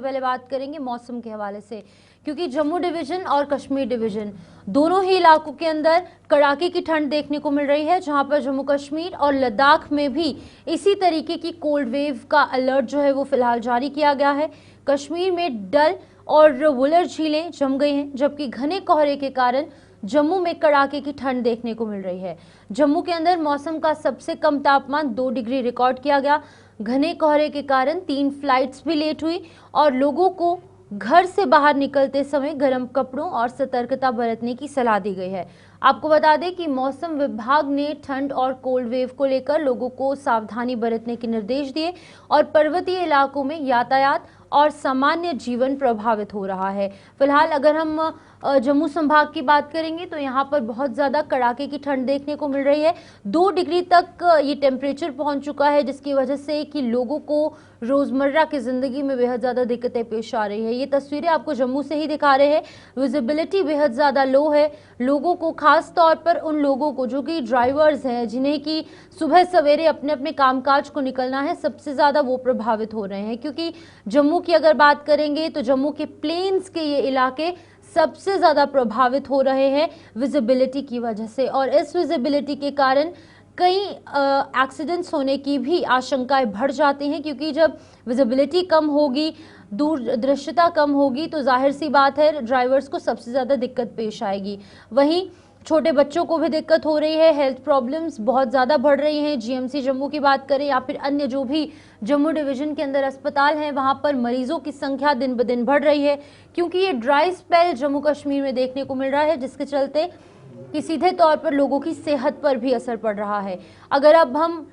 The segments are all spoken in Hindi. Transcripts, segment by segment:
पहले बात करेंगे मौसम के हवाले से, क्योंकि जम्मू डिवीजन और कश्मीर डिवीजन दोनों ही इलाकों के अंदर कड़ाके की ठंड देखने को मिल रही है, जहां पर जम्मू कश्मीर और लद्दाख में भी इसी तरीके की कोल्ड वेव का अलर्ट जो है वो फिलहाल जारी किया गया है। कश्मीर में डल और वुलर झीलें जम गई हैं, जबकि घने कोहरे के कारण जम्मू में कड़ाके की ठंड देखने को मिल रही है। जम्मू के अंदर मौसम का सबसे कम तापमान 2 डिग्री रिकॉर्ड किया गया। घने कोहरे के कारण 3 फ्लाइट्स भी लेट हुई और लोगों को घर से बाहर निकलते समय गर्म कपड़ों और सतर्कता बरतने की सलाह दी गई है। आपको बता दें कि मौसम विभाग ने ठंड और कोल्ड वेव को लेकर लोगों को सावधानी बरतने के निर्देश दिए और पर्वतीय इलाकों में यातायात और सामान्य जीवन प्रभावित हो रहा है। फिलहाल अगर हम जम्मू संभाग की बात करेंगे तो यहाँ पर बहुत ज़्यादा कड़ाके की ठंड देखने को मिल रही है। 2 डिग्री तक ये टेम्परेचर पहुँच चुका है, जिसकी वजह से कि लोगों को रोज़मर्रा की ज़िंदगी में बेहद ज़्यादा दिक्कतें पेश आ रही है। ये तस्वीरें आपको जम्मू से ही दिखा रहे हैं। विजिबिलिटी बेहद ज़्यादा लो है। लोगों को, खास तौर पर उन लोगों को जो कि ड्राइवर्स हैं, जिन्हें कि सुबह सवेरे अपने अपने कामकाज को निकलना है, सबसे ज़्यादा वो प्रभावित हो रहे हैं। क्योंकि जम्मू की अगर बात करेंगे तो जम्मू के प्लेन्स के ये इलाके सबसे ज़्यादा प्रभावित हो रहे हैं विजिबिलिटी की वजह से, और इस विजिबिलिटी के कारण कई एक्सीडेंट्स होने की भी आशंकाएं बढ़ जाती हैं। क्योंकि जब विजिबिलिटी कम होगी, दूर दृश्यता कम होगी, तो जाहिर सी बात है ड्राइवर्स को सबसे ज़्यादा दिक्कत पेश आएगी। वहीं छोटे बच्चों को भी दिक्कत हो रही है, हेल्थ प्रॉब्लम्स बहुत ज़्यादा बढ़ रही हैं। जीएमसी जम्मू की बात करें या फिर अन्य जो भी जम्मू डिवीज़न के अंदर अस्पताल हैं, वहाँ पर मरीजों की संख्या दिन ब दिन बढ़ रही है, क्योंकि ये ड्राई स्पेल जम्मू कश्मीर में देखने को मिल रहा है, जिसके चलते कि सीधे तौर पर लोगों की सेहत पर भी असर पड़ रहा है। अगर अब हम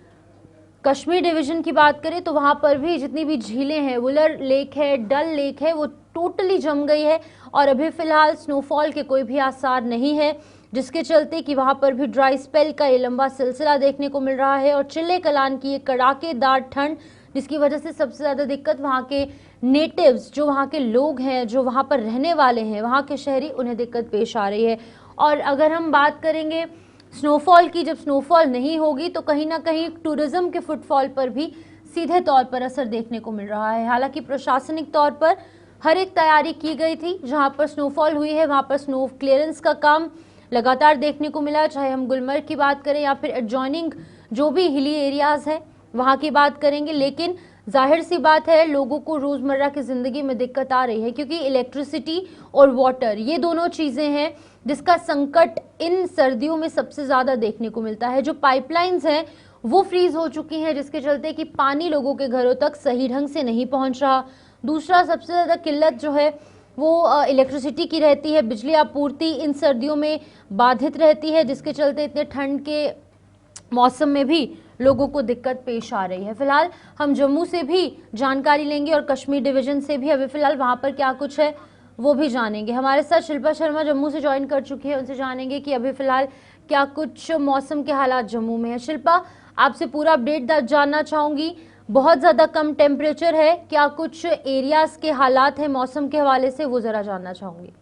कश्मीर डिवीज़न की बात करें तो वहाँ पर भी जितनी भी झीलें हैं, वुलर लेक है, डल लेक है, वो टोटली जम गई है और अभी फ़िलहाल स्नोफॉल के कोई भी आसार नहीं है, जिसके चलते कि वहाँ पर भी ड्राई स्पेल का ये लंबा सिलसिला देखने को मिल रहा है और चिल्ले कलान की ये कड़ाकेदार ठंड, जिसकी वजह से सबसे ज़्यादा दिक्कत वहाँ के नेटिव्स, जो वहाँ के लोग हैं, जो वहाँ पर रहने वाले हैं, वहाँ के शहरी, उन्हें दिक्कत पेश आ रही है। और अगर हम बात करेंगे स्नोफॉल की, जब स्नोफॉल नहीं होगी तो कहीं ना कहीं टूरिज्म के फुटफॉल पर भी सीधे तौर पर असर देखने को मिल रहा है। हालांकि प्रशासनिक तौर पर हर एक तैयारी की गई थी, जहां पर स्नोफॉल हुई है वहां पर स्नो क्लियरेंस का काम लगातार देखने को मिला, चाहे हम गुलमर्ग की बात करें या फिर एडजॉइनिंग जो भी हिली एरियाज़ हैं वहाँ की बात करेंगे। लेकिन जाहिर सी बात है लोगों को रोज़मर्रा की ज़िंदगी में दिक्कत आ रही है, क्योंकि इलेक्ट्रिसिटी और वाटर, ये दोनों चीज़ें हैं जिसका संकट इन सर्दियों में सबसे ज़्यादा देखने को मिलता है। जो पाइपलाइंस हैं वो फ्रीज़ हो चुकी हैं, जिसके चलते कि पानी लोगों के घरों तक सही ढंग से नहीं पहुंच रहा। दूसरा सबसे ज़्यादा किल्लत जो है वो इलेक्ट्रिसिटी की रहती है। बिजली आपूर्ति इन सर्दियों में बाधित रहती है, जिसके चलते इतने ठंड के मौसम में भी लोगों को दिक्कत पेश आ रही है। फिलहाल हम जम्मू से भी जानकारी लेंगे और कश्मीर डिवीज़न से भी अभी फ़िलहाल वहाँ पर क्या कुछ है वो भी जानेंगे। हमारे साथ शिल्पा शर्मा जम्मू से ज्वाइन कर चुकी है, उनसे जानेंगे कि अभी फ़िलहाल क्या कुछ मौसम के हालात जम्मू में है। शिल्पा, आपसे पूरा अपडेट जानना चाहूँगी। बहुत ज़्यादा कम टेम्परेचर है, क्या कुछ एरियाज़ के हालात हैं मौसम के हवाले से, वो ज़रा जानना चाहूँगी।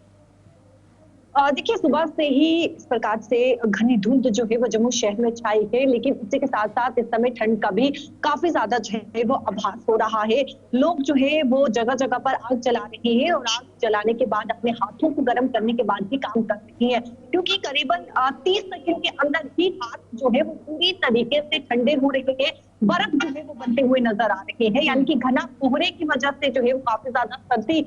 देखिए, सुबह से ही इस प्रकार से घनी धुंध जो है वो जम्मू शहर में छाई है, लेकिन इसी के साथ साथ इस समय ठंड का भी काफी ज्यादा जो है वो आभास हो रहा है। लोग जो है वो जगह जगह पर आग जला रहे हैं और आग जलाने के बाद अपने हाथों को गर्म करने के बाद ही काम कर रही है, क्योंकि करीबन 30 सेकंड के अंदर ही हाथ जो है वो पूरी तरीके से ठंडे हो रहे हैं। बर्फ जो है वो बनते हुए नजर आ रहे हैं, यानी कि घना कोहरे की वजह से जो है वो काफी ज्यादा सर्दी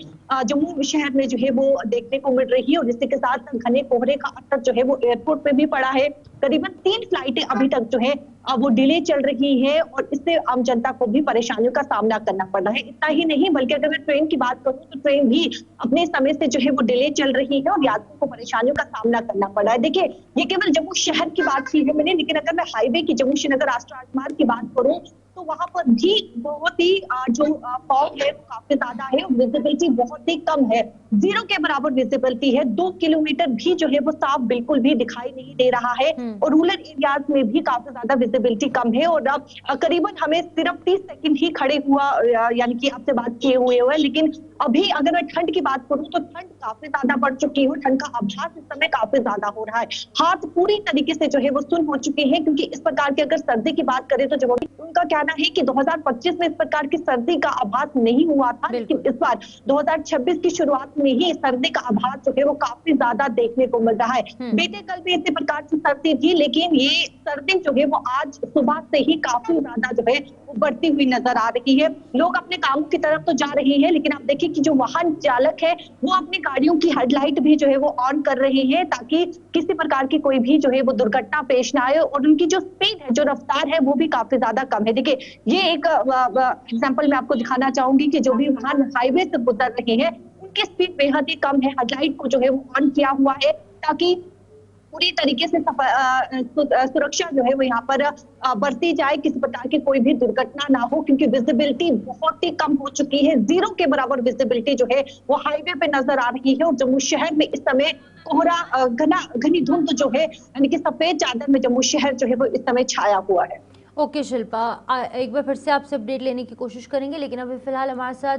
जम्मू शहर में जो है वो देखने को मिल रही है। और इसी के साथ घने कोहरे का असर जो है वो एयरपोर्ट पे भी पड़ा है। करीबन 3 फ्लाइटें अभी तक जो है वो डिले चल रही है और इससे आम जनता को भी परेशानियों का सामना करना पड़ रहा है। इतना ही नहीं, बल्कि अगर मैं ट्रेन की बात करूं तो ट्रेन भी अपने समय से जो है वो डिले चल रही है और यात्रियों को परेशानियों का सामना करना पड़ रहा है। देखिए, ये केवल जम्मू शहर की बात की है मैंने, लेकिन अगर मैं हाईवे की जम्मू श्रीनगर राष्ट्रीय राजमार्ग की बात करूं तो वहां पर भी बहुत ही जो फॉग है वो काफी ज्यादा है और विजिबिलिटी बहुत ही कम है। 0 के बराबर विजिबिलिटी है। 2 किलोमीटर भी जो है वो साफ बिल्कुल भी दिखाई नहीं दे रहा है और रूरल एरियाज में भी काफी ज्यादा विजिबिलिटी कम है। और अब करीबन हमें सिर्फ 30 सेकंड ही खड़े हुआ यानी कि आपसे बात किए हुए हुए, लेकिन अभी अगर मैं ठंड की बात करूं तो ठंड काफी ज्यादा बढ़ चुकी है। ठंड का आभास इस समय काफी ज्यादा हो रहा है। हाथ पूरी तरीके से जो है वो सुन्न हो चुके हैं, क्योंकि इस प्रकार की अगर सर्दी की बात करें तो जब उनका कहना है कि 2025 में इस प्रकार की सर्दी का आभास नहीं हुआ था, लेकिन इस बार 2026 की शुरुआत में ही सर्दी का आभास जो है वो काफी ज्यादा देखने को मिल रहा है। बीते कल भी इसी प्रकार की सर्दी थी, लेकिन ये सर्दी जो है वो आज सुबह से ही काफी ज्यादा जो है वो बढ़ती हुई नजर आ रही है। लोग अपने कामों की तरफ तो जा रहे हैं, लेकिन आप देखिए कि जो वाहन चालक है वो अपनी गाड़ियों की हेडलाइट भी जो है वो ऑन कर रहे हैं, ताकि किसी प्रकार की कोई भी जो है वो दुर्घटना पेश ना आए, और उनकी जो स्पीड है, जो रफ्तार है, वो भी काफी ज्यादा कम है। देखिए, ये एक एग्जांपल मैं आपको दिखाना चाहूंगी कि जो भी वाहन हाईवे से गुजर रहे हैं उनकी स्पीड बेहद ही कम है। हेडलाइट को जो है वो ऑन किया हुआ है, ताकि पूरी तरीके से सुरक्षा जो है वो यहाँ पर बरती जाए, किसी प्रकार की कोई भी दुर्घटना ना हो, क्योंकि विजिबिलिटी बहुत ही कम हो चुकी है। जीरो के बराबर विजिबिलिटी जो है वो हाईवे पे नजर आ रही है, और जम्मू शहर में इस समय कोहरा घनी धुंध जो है, यानी कि सफेद चादर में जम्मू शहर जो है वो इस समय छाया हुआ है। ओके शिल्पा, एक बार फिर से आपसे अपडेट लेने की कोशिश करेंगे, लेकिन अभी फिलहाल हमारे साथ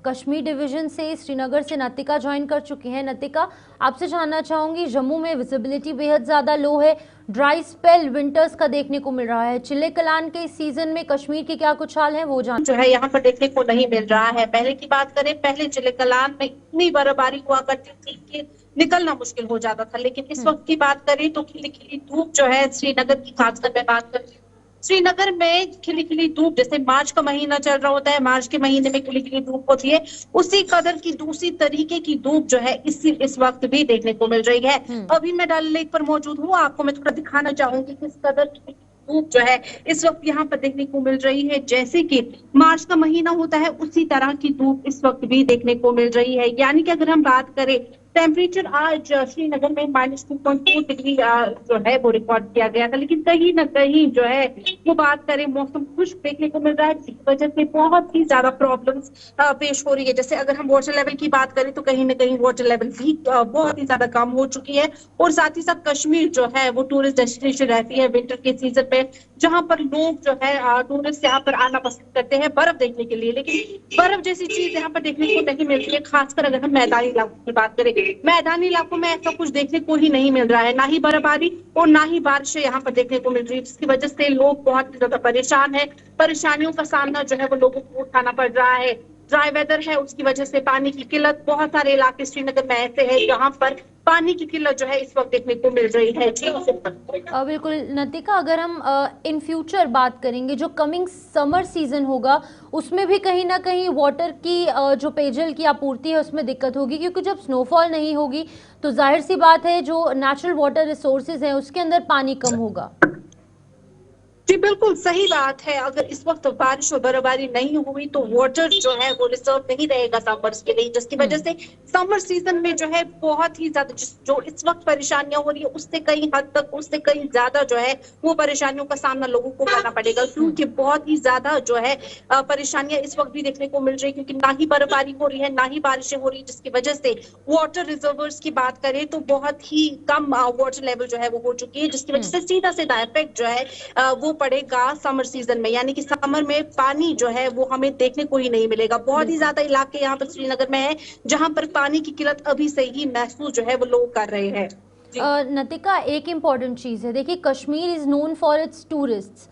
कश्मीर डिवीजन से श्रीनगर से नतिका ज्वाइन कर चुकी हैं। नतिका, आपसे जानना चाहूंगी, जम्मू में विजिबिलिटी बेहद ज़्यादा लो है, ड्राई स्पेल विंटर्स का देखने को मिल रहा है। चिले कलान के इस सीजन में कश्मीर के क्या कुछ हाल है वो जान जो है यहाँ पर देखने को नहीं मिल रहा है। पहले की बात करें, पहले चिले कलान में इतनी बर्फबारी हुआ करती थी कि निकलना मुश्किल हो जाता था, लेकिन इस वक्त की बात करें तो खिली खिली धूप जो है श्रीनगर की, खासकर मैं बात करती हूँ श्रीनगर में खिली खिली धूप, जैसे मार्च का महीना चल रहा होता है, मार्च के महीने में खिली खिली धूप होती है, उसी कदर की दूसरी तरीके की धूप जो है इस वक्त भी देखने को मिल रही है। अभी मैं डल लेक पर मौजूद हूँ, आपको मैं थोड़ा दिखाना चाहूंगी किस कदर की धूप जो है इस वक्त यहाँ पर देखने को मिल रही है। जैसे कि मार्च का महीना होता है उसी तरह की धूप इस वक्त भी देखने को मिल रही है। यानी कि अगर हम बात करें, टेम्परेचर आज श्रीनगर में -2.2 डिग्री जो है वो रिकॉर्ड किया गया था, लेकिन कहीं ना कहीं जो है वो बात करें, मौसम खुश्क देखने को मिल रहा है, जिसकी वजह से बहुत ही ज्यादा प्रॉब्लम्स पेश हो रही है। जैसे अगर हम वाटर लेवल की बात करें तो कहीं ना कहीं वाटर लेवल भी बहुत ही ज्यादा कम हो चुकी है, और साथ ही साथ कश्मीर जो है वो टूरिस्ट डेस्टिनेशन रहती है विंटर के सीजन पे, जहाँ पर लोग जो है टूरिस्ट यहाँ पर आना पसंद करते हैं बर्फ देखने के लिए, लेकिन बर्फ जैसी चीज यहाँ पर देखने को नहीं मिलती है। खासकर अगर हम मैदानी इलाकों की बात करें, मैदानी इलाकों में ऐसा कुछ देखने को ही नहीं मिल रहा है, ना ही बर्फबारी और ना ही बारिशें यहाँ पर देखने को मिल रही है, जिसकी वजह से लोग बहुत ज्यादा परेशान है। परेशानियों का सामना जो है वो लोगों को उठाना पड़ रहा है। ड्राई वेदर है, उसकी वजह से पानी की किल्लत, बहुत सारे इलाके श्रीनगर में ऐसे हैं जहाँ पर पानी की किल्लत जो है इस वक्त देखने को मिल रही है। बिल्कुल नतिका, अगर हम इन फ्यूचर बात करेंगे, जो कमिंग समर सीजन होगा उसमें भी कहीं ना कहीं वाटर की जो पेयजल की आपूर्ति है उसमें दिक्कत होगी, क्योंकि जब स्नोफॉल नहीं होगी तो जाहिर सी बात है जो नेचुरल वाटर रिसोर्सेज हैं उसके अंदर पानी कम होगा। जी बिल्कुल सही बात है। अगर इस वक्त बारिश और बर्फबारी नहीं हुई तो वाटर जो है वो रिजर्व नहीं रहेगा समर्स के लिए, जिसकी वजह से समर सीजन में जो है बहुत ही ज्यादा जो इस वक्त परेशानियां हो रही है उससे कई हद तक, उससे कहीं ज्यादा जो है वो परेशानियों का सामना लोगों को करना पड़ेगा, क्योंकि बहुत ही ज्यादा जो है परेशानियां इस वक्त भी देखने को मिल रही है, क्योंकि ना ही बर्फबारी हो रही है ना ही बारिशें हो रही है, जिसकी वजह से वाटर रिजर्वर्स की बात करें तो बहुत ही कम वाटर लेवल जो है वो हो चुकी है, जिसकी वजह से सीधा सीधा इफेक्ट जो है वो पड़ेगा समर सीजन में। यानी कि समर में पानी जो है वो हमें देखने को ही नहीं मिलेगा। बहुत ही ज्यादा इलाके यहाँ पर श्रीनगर में है जहाँ पर पानी की किल्लत अभी से ही महसूस जो है वो लोग कर रहे हैं। नतिका, एक इम्पॉर्टेंट चीज़ है, देखिए Kashmir is known for its tourists,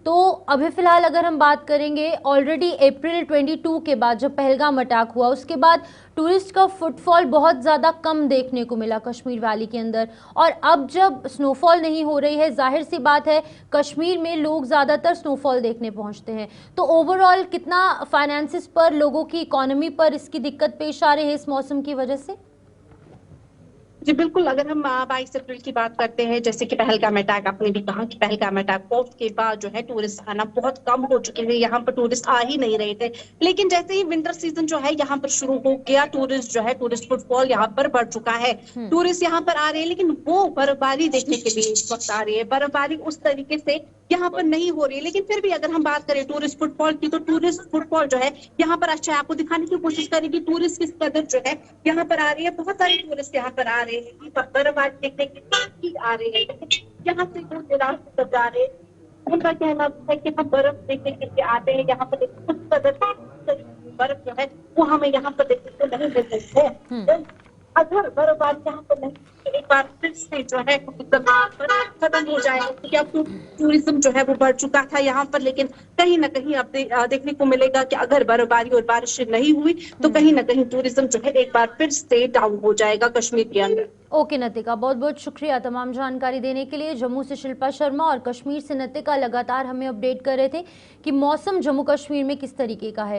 तो अभी फ़िलहाल अगर हम बात करेंगे, ऑलरेडी अप्रैल 22 के बाद जब पहलगाम अटैक हुआ उसके बाद टूरिस्ट का फुटफॉल बहुत ज़्यादा कम देखने को मिला कश्मीर वैली के अंदर, और अब जब स्नोफॉल नहीं हो रही है, जाहिर सी बात है कश्मीर में लोग ज़्यादातर स्नोफॉल देखने पहुंचते हैं, तो ओवरऑल कितना फाइनेंसिस पर, लोगों की इकोनॉमी पर इसकी दिक्कत पेश आ रही है इस मौसम की वजह से? जी बिल्कुल, अगर हम 22 अप्रैल की बात करते हैं, जैसे कि पहलगाम अटैक, आपने भी कहा कि पहलगाम अटैक के बाद जो है टूरिस्ट आना बहुत कम हो चुके हैं, यहाँ पर टूरिस्ट आ ही नहीं रहे थे, लेकिन जैसे ही विंटर सीजन जो है यहाँ पर शुरू हो गया, टूरिस्ट जो है टूरिस्ट फुटफॉल यहाँ पर बढ़ चुका है, टूरिस्ट यहाँ पर आ रहे हैं, लेकिन वो बर्फबारी देखने के लिए इस वक्त आ रही है। बर्फबारी उस तरीके से यहाँ पर नहीं हो रही है, लेकिन फिर भी अगर हम बात करें टूरिस्ट फुटफॉल की, तो टूरिस्ट फुटफॉल जो है यहाँ पर अच्छा है। आपको दिखाने की कोशिश करेंगे टूरिस्ट किस कदर जो है यहाँ पर आ रही है। बहुत सारे टूरिस्ट यहाँ पर आ रहे हैं, बर्फबारी देखने के लिए आ रहे हैं, यहाँ से दूर दराज से सब जा रहे हैं। उनका कहना है कि हम बर्फ देखने के लिए आते हैं, यहाँ पर कुछ कदर बर्फ जो है वो हमें यहाँ पर देखने को नहीं मिल रही है। अगर बर्फबारी यहाँ पर नहीं एक बार फिर से जो है टूरिज्म यहाँ पर खत्म हो जाएगा, क्योंकि अब टूरिज्म जो है वो बढ़ चुका था यहाँ पर। लेकिन कहीं ना कहीं अब देखने को मिलेगा कि अगर बर्फबारी और बारिश नहीं हुई तो कहीं ना कहीं टूरिज्म जो है एक बार फिर से डाउन हो जाएगा कश्मीर के अंदर। ओके नतिका, बहुत बहुत शुक्रिया तमाम जानकारी देने के लिए। जम्मू से शिल्पा शर्मा और कश्मीर से नतिका लगातार हमें अपडेट कर रहे थे कि मौसम जम्मू कश्मीर में किस तरीके का है।